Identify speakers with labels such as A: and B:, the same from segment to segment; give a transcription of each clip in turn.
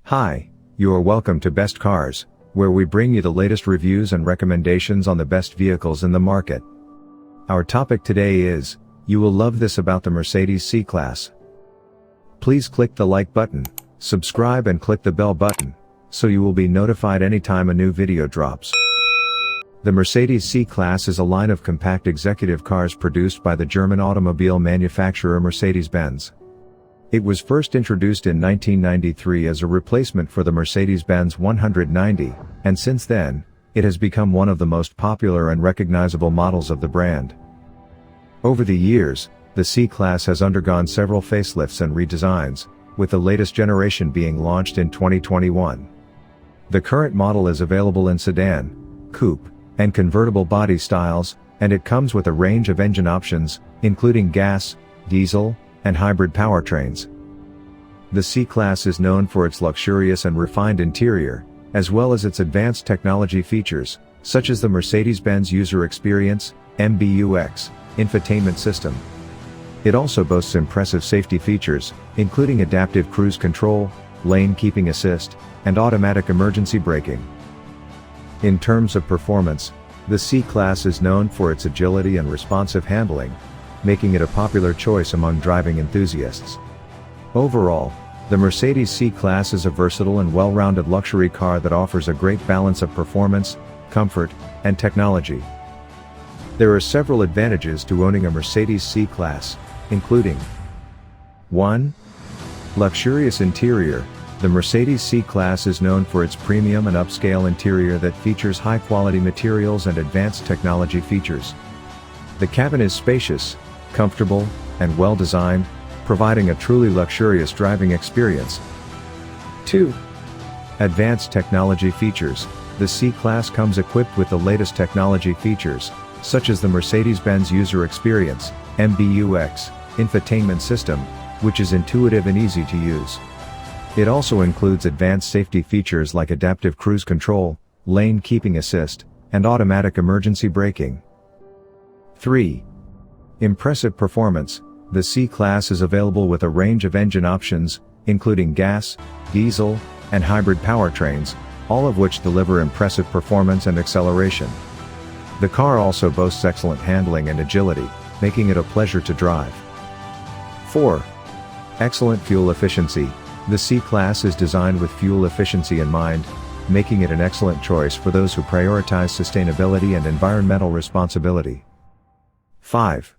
A: Hi, you are welcome to Best Cars, where we bring you the latest reviews and recommendations on the best vehicles in the market. Our topic today is, you will love this about the Mercedes C-Class. Please click the like button, subscribe and click the bell button, so you will be notified anytime a new video drops. The Mercedes C-Class is a line of compact executive cars produced by the German automobile manufacturer Mercedes-Benz. It was first introduced in 1993 as a replacement for the Mercedes-Benz 190, and since then, it has become one of the most popular and recognizable models of the brand. Over the years, the C-Class has undergone several facelifts and redesigns, with the latest generation being launched in 2021. The current model is available in sedan, coupe, and convertible body styles, and it comes with a range of engine options, including gas, diesel, and hybrid powertrains. The C-Class is known for its luxurious and refined interior, as well as its advanced technology features, such as the Mercedes-Benz User Experience, MBUX, infotainment system. It also boasts impressive safety features, including adaptive cruise control, lane keeping assist, and automatic emergency braking. In terms of performance, the C-Class is known for its agility and responsive handling, making it a popular choice among driving enthusiasts. Overall, the Mercedes C-Class is a versatile and well-rounded luxury car that offers a great balance of performance, comfort, and technology. There are several advantages to owning a Mercedes C-Class, including 1. Luxurious interior. The Mercedes C-Class is known for its premium and upscale interior that features high-quality materials and advanced technology features. The cabin is spacious, comfortable, and well-designed, providing a truly luxurious driving experience. 2. Advanced technology features. The C-Class comes equipped with the latest technology features, such as the Mercedes-Benz User Experience, MBUX, infotainment system, which is intuitive and easy to use. It also includes advanced safety features like adaptive cruise control, lane keeping assist, and automatic emergency braking. 3. Impressive performance. The C-Class is available with a range of engine options, including gas, diesel, and hybrid powertrains, all of which deliver impressive performance and acceleration. The car also boasts excellent handling and agility, making it a pleasure to drive. 4. Excellent fuel efficiency. The C-Class is designed with fuel efficiency in mind, making it an excellent choice for those who prioritize sustainability and environmental responsibility. 5.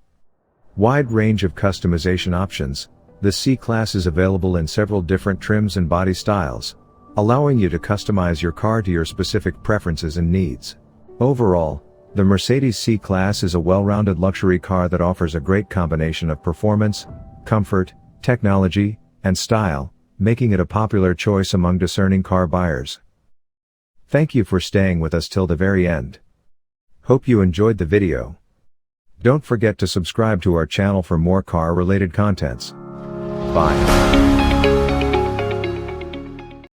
A: Wide range of customization options. The C-Class is available in several different trims and body styles, allowing you to customize your car to your specific preferences and needs. Overall, the Mercedes C-Class is a well-rounded luxury car that offers a great combination of performance, comfort, technology, and style, making it a popular choice among discerning car buyers. Thank you for staying with us till the very end. Hope you enjoyed the video. Don't forget to subscribe to our channel for more car-related contents. Bye.